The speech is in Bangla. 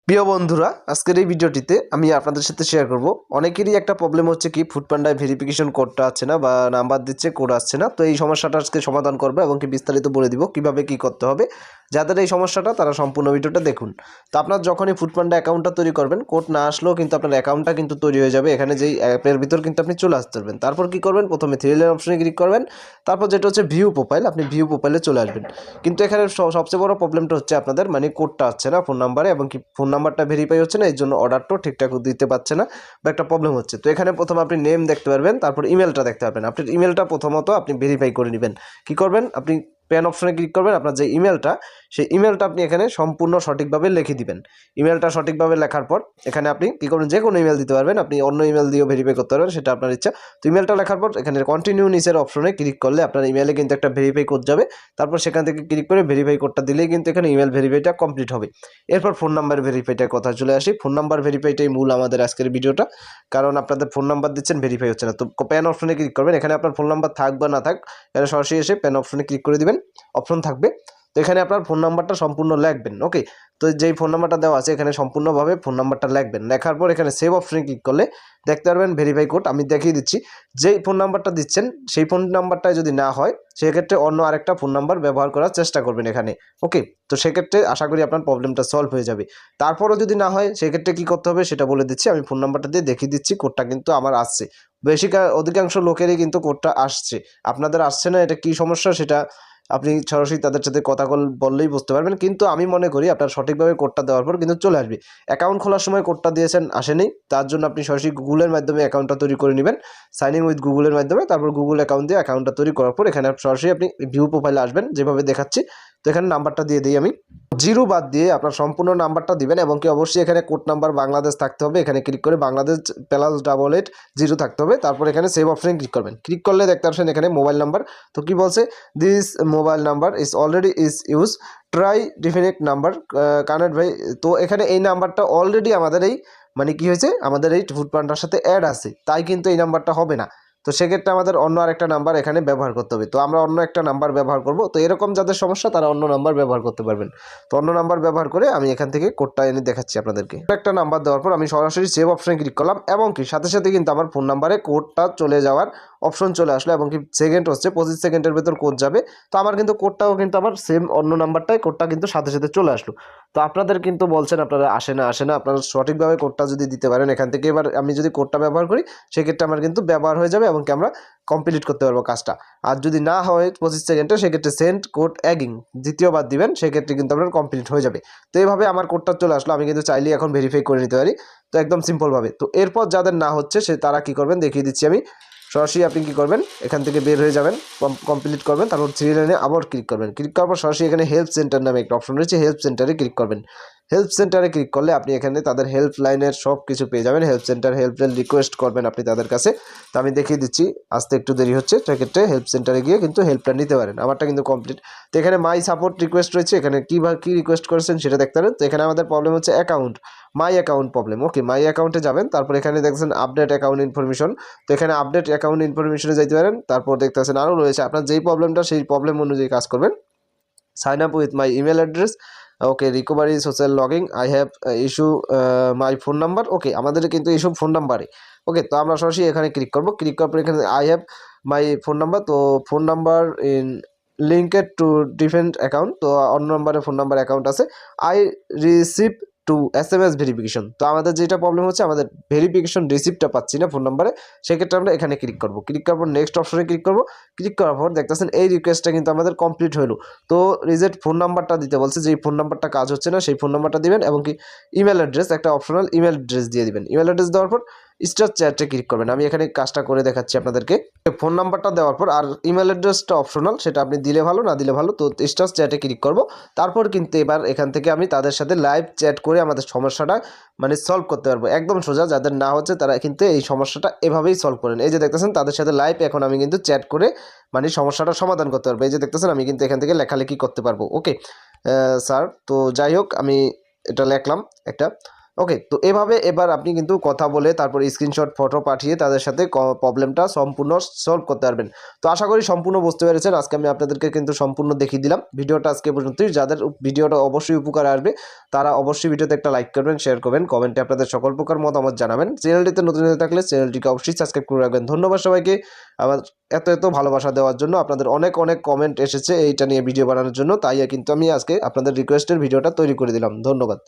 প্রিয় বন্ধুরা, আজকের এই ভিডিওটিতে আমি আপনাদের সাথে শেয়ার করব অনেকেরই একটা প্রবলেম হচ্ছে কি ফুডপান্ডায় ভেরিফিকেশন কোডটা আসছে না বা নাম্বার দিচ্ছে কোড আসছে না। তো এই সমস্যাটা আজকে সমাধান করবো এবং কি বিস্তারিত বলে দিব কিভাবে কি করতে হবে। যাদের এই সমস্যাটা তারা সম্পূর্ণ ভিডিওটা দেখুন। তো আপনার যখনই ফুডপান্ডা অ্যাকাউন্টটা তৈরি করবেন, কোড না আসলেও কিন্তু আপনার অ্যাকাউন্টটা কিন্তু তৈরি হয়ে যাবে। এখানে যেই অ্যাপের ভিতর কিন্তু আপনি চলে আসতে পারবেন। তারপর কি করবেন, প্রথমে থ্রি লাইন অপশনে ক্লিক করবেন, তারপর যেটা হচ্ছে ভিউ প্রোফাইল, আপনি ভিউ প্রোফাইলে চলে আসবেন। কিন্তু এখানে সবচেয়ে বড় প্রবলেমটা হচ্ছে আপনাদের কোডটা আসছে না ফোন নাম্বারে, এবং কি ফোন নাম্বারটা ভেরিফাই হচ্ছে না, এই জন্য অর্ডারটাও ঠিকঠাক দিতে পারছে না বা একটা প্রবলেম হচ্ছে। তো এখানে প্রথম আপনি নেম দেখতে পারবেন, তারপর ইমেলটা দেখতে পারবেন। আপনার ইমেলটা প্রথমত আপনি ভেরিফাই করে নেবেন। কি করবেন, আপনি পেন অপশনে ক্লিক করবেন, আপনার যে ইমেলটা সেই ইমেলটা আপনি এখানে সম্পূর্ণ সঠিকভাবে লিখে দিবেন। ইমেলটা সঠিকভাবে লেখার পর এখানে আপনি কী করবেন, যে কোনো ইমেল দিতে পারবেন, আপনি অন্য ইমেল দিয়েও ভেরিফাই করতে পারবেন, সেটা আপনার ইচ্ছা। তো ইমেলটা লেখার পর এখানে কন্টিনিউ নিচের অপশনে ক্লিক করলে আপনার ইমেলে কিন্তু একটা ভেরিফাই কোড যাবে। তারপর সেখান থেকে ক্লিক করে ভেরিফাই কোডটা দিলেই কিন্তু এখানে ইমেল ভেরিফাইটা কমপ্লিট হবে। এরপর ফোন নাম্বার ভেরিফাইটার কথা চলে আসি। ফোন নাম্বার ভেরিফাইটাই মূল আমাদের আজকের ভিডিওটা, কারণ আপনাদের ফোন নাম্বার দিচ্ছেন, ভেরিফাই হচ্ছে না। তো প্যান অপশনে ক্লিক করবেন, এখানে আপনার ফোন নাম্বার থাক বা না থাক, এখানে সরাসরি এসে প্যান অপশনে ক্লিক করে দিবেন, অপশন থাকবে। তো এখানে আপনার ফোন নাম্বারটা সম্পূর্ণ লিখবেন। ওকে, তো যেই ফোন নাম্বারটা দেওয়া আছে এখানে সম্পূর্ণভাবে ফোন নাম্বারটা লিখবেন। লেখার পর এখানে সেভ অপশনে ক্লিক করলে দেখতে পারবেন ভেরিফাই কোড। আমি দেখিয়ে দিচ্ছি, যেই ফোন নাম্বারটা দিচ্ছেন সেই ফোন নাম্বারটায় যদি না হয় সেক্ষেত্রে অন্য আরেকটা ফোন নাম্বার ব্যবহার করার চেষ্টা করবেন এখানে। ওকে, তো সেক্ষেত্রে আশা করি আপনার প্রবলেমটা সলভ হয়ে যাবে। তারপরও যদি না হয় সেক্ষেত্রে কী করতে হবে সেটা বলে দিচ্ছি। আমি ফোন নাম্বারটা দিয়ে দেখিয়ে দিচ্ছি, কোডটা কিন্তু আমার আসছে। অধিকাংশ লোকেরই কিন্তু কোডটা আসছে, আপনাদের আসছে না, এটা কী সমস্যা সেটা আপনি সরাসরি তাদের সাথে কথা বললেই বুঝতে পারবেন। কিন্তু আমি মনে করি আপনার সঠিকভাবে কোডটা দেওয়ার পর কিন্তু চলে আসবে। অ্যাকাউন্ট খোলার সময় কোডটা দিয়েছেন আসেনি, তার জন্য আপনি সরাসরি গুগলের মাধ্যমে অ্যাকাউন্টটা তৈরি করে নেবেন, সাইন ইন উইথ গুগলের মাধ্যমে। তারপর গুগল অ্যাকাউন্ট দিয়ে অ্যাকাউন্টটা তৈরি করার পর এখানে সরাসরি আপনি ভিউ প্রোফাইলে আসবেন, যেভাবে দেখাচ্ছি। তো এখানে নাম্বারটা দিয়ে দিই আমি, জিরো বাদ দিয়ে আপনার সম্পূর্ণ নাম্বারটা দিবেন, এবং কি অবশ্যই এখানে কোড নাম্বার বাংলাদেশ থাকতে হবে। এখানে ক্লিক করে বাংলাদেশ +88 থাকতে হবে। তারপর এখানে সেভ অপশনে ক্লিক করবেন। ক্লিক করলে দেখতে পাচ্ছেন এখানে মোবাইল নাম্বার। তো কি বলছে, this mobile number is already is use, try definite number connect ভাই। তো এখানে এই নাম্বারটা অলরেডি আমাদের এই কি হয়েছে, আমাদের এই ফুডপান্ডার সাথে অ্যাড আছে, তাই কিন্তু এই নাম্বারটা হবে না। তো সেক্ষেত্রে আমাদের অন্য আরেকটা নাম্বার এখানে ব্যবহার করতে হবে। তো আমরা অন্য একটা নাম্বার ব্যবহার করব। তো এরকম যাদের সমস্যা তারা অন্য নাম্বার ব্যবহার করতে পারবেন। তো অন্য নাম্বার ব্যবহার করে আমি এখান থেকে কোডটা এনে দেখাচ্ছি আপনাদেরকে। একটা নাম্বার দেওয়ার পর আমি সরাসরি সেভ অপশনে ক্লিক করলাম, এবং কি সাথে সাথে কিন্তু আমার ফোন নাম্বারে কোডটা চলে যাওয়ার অপশন চলে আসলো, এবং কি সেকেন্ড হচ্ছে 25 সেকেন্ডের ভেতর কোড যাবে। তো আমার কিন্তু কোডটাও কিন্তু আমার সেম অন্য নাম্বারটাই কোডটা কিন্তু সাথে সাথে চলে আসলো। তো আপনাদের কিন্তু বলছেন আপনারা আসে না, আপনারা সঠিকভাবে কোডটা যদি দিতে পারেন এখান থেকে, এবার আমি যদি কোডটা ব্যবহার করি সেক্ষেত্রে আমার কিন্তু ব্যবহার হয়ে যাবে, এবং কি আমরা কমপ্লিট করতে পারবো কাজটা। আর যদি না হয় 25 সেকেন্ডে, সেক্ষেত্রে সেন্ড কোড অ্যাগিং দ্বিতীয়বার দিবেন, সেক্ষেত্রে কিন্তু আপনার কমপ্লিট হয়ে যাবে। তো এইভাবে আমার কোডটা চলে আসলো, আমি কিন্তু চাইলেই এখন ভেরিফাই করে নিতে পারি। তো একদম সিম্পলভাবে। তো এরপর যাদের না হচ্ছে তারা কি করবেন দেখিয়ে দিচ্ছি আমি। সরাসরি আপনি কী করবেন, এখান থেকে বের হয়ে যাবেন, কমপ্লিট করবেন, তারপর থ্রি লাইনে আবার ক্লিক করবেন। ক্লিক করার পর সরাসরি এখানে হেল্প সেন্টার নামে একটা অপশন রয়েছে, হেল্প সেন্টারে ক্লিক করবেন। হেল্প সেন্টারে ক্লিক করলে আপনি এখানে তাদের হেল্পলাইনের সব কিছু পেয়ে যাবেন। হেল্প সেন্টার হেল্পলাইন রিকোয়েস্ট করবেন আপনি তাদের কাছে। তো আমি দেখিয়ে দিচ্ছি, আসতে একটু দেরি হচ্ছে, সেক্ষেত্রে হেল্প সেন্টারে গিয়ে কিন্তু হেল্পটা নিতে পারেন। আমারটা কিন্তু কমপ্লিট। তো এখানে মাই সাপোর্ট রিকোয়েস্ট রয়েছে, এখানে কী রিকোয়েস্ট করেছেন সেটা দেখতে পারেন। তো এখানে আমাদের প্রবলেম হচ্ছে অ্যাকাউন্ট, মাই অ্যাকাউন্ট প্রবলেম। ওকে, মাই অ্যাকাউন্টে যাবেন, তারপর এখানে দেখছেন আপডেট অ্যাকাউন্ট ইনফরমেশন। তো এখানে আপডেট অ্যাকাউন্ট ইনফরমেশনে যাইতে পারেন। তারপর দেখতে পাচ্ছেন আরও রয়েছে, আপনার যেই প্রবলেমটা সেই প্রবলেম অনুযায়ী কাজ করবেন। Sign up with my email address, okay, recovery social logging, I have issue my phone number. Okay, আমাদের কিন্তু এইসব ফোন নাম্বারে। ওকে, তো আমরা সরাসরি এখানে ক্লিক করবো। ক্লিক করার পর এখানে I have my phone number, তো phone number in linked to different account, তো অন্য নাম্বারে ফোন নাম্বার অ্যাকাউন্ট আছে। I receive to SMS verification. তো আমাদের যেটা প্রবলেম হচ্ছে, আমাদের ভেরিফিকেশন রিসিপ্টটা পাচ্ছি না ফোন নাম্বারে, সেক্ষেত্রে আমরা এখানে ক্লিক করবো। ক্লিক করার পর নেক্সট অপশনে ক্লিক করবো। ক্লিক করার পর দেখতেছেন এই রিকোয়েস্টটা কিন্তু আমাদের কমপ্লিট হলো। তো রিজেক্ট ফোন নাম্বারটা দিতে বলছে, যেই ফোন নাম্বারটা কাজ হচ্ছে না সেই ফোন নাম্বারটা দিবেন, এবং কি ইমেল অ্যাড্রেস, একটা অপশনাল ইমেল অ্যাড্রেস দিয়ে দিবেন। ইমেল অ্যাড্রেস দেওয়ার পর স্টার চ্যাটে ক্লিক করবেন। আমি এখানে কাজটা করে দেখাচ্ছি আপনাদেরকে। ফোন নাম্বারটা দেওয়ার পর আর ইমেল অ্যাড্রেসটা অপশনাল, সেটা আপনি দিলে ভালো না দিলে ভালো। তো স্টার চ্যাটে ক্লিক করব। তারপর কিন্তু এবার এখান থেকে আমি তাদের সাথে লাইভ চ্যাট করে আমাদের সমস্যাটা সলভ করতে পারবো। একদম সোজা, যাদের না হচ্ছে তারা কিন্তু এই সমস্যাটা এভাবেই সলভ করেন। এই যে দেখতেছেন তাদের সাথে লাইভ এখন আমি কিন্তু চ্যাট করে সমস্যাটা সমাধান করতে পারবো। এই যে দেখতেছেন আমি কিন্তু এখান থেকে লেখালেখি করতে পারবো। ওকে স্যার, তো যাই হোক আমি এটা লেখলাম একটা। ওকে, তো এভাবে এবার আপনি কিন্তু কথা বলে তারপরে স্ক্রিনশট ফটো পাঠিয়ে তাদের সাথে প্রবলেমটা সম্পূর্ণ সলভ করতে পারবেন। তো আশা করি সম্পূর্ণ বুঝতে পেরেছেন। আজকে আমি আপনাদেরকে কিন্তু সম্পূর্ণ দেখিয়ে দিলাম। ভিডিওটা আজকে পর্যন্তই। যাদের ভিডিওটা অবশ্যই উপকারে আসবে তারা অবশ্যই ভিডিওতে একটা লাইক করবেন, শেয়ার করবেন, কমেন্টে আপনাদের সকল প্রকার মতামত জানাবেন। চ্যানেলটিতে নতুন হয়ে থাকলে চ্যানেলটিকে অবশ্যই সাবস্ক্রাইব করে রাখবেন। ধন্যবাদ সবাইকে আমার এত ভালোবাসা দেওয়ার জন্য। আপনাদের অনেক কমেন্ট এসেছে এইটা নিয়ে ভিডিও বানানোর জন্য, তাই কিন্তু আমি আজকে আপনাদের রিকোয়েস্টের ভিডিওটা তৈরি করে দিলাম। ধন্যবাদ।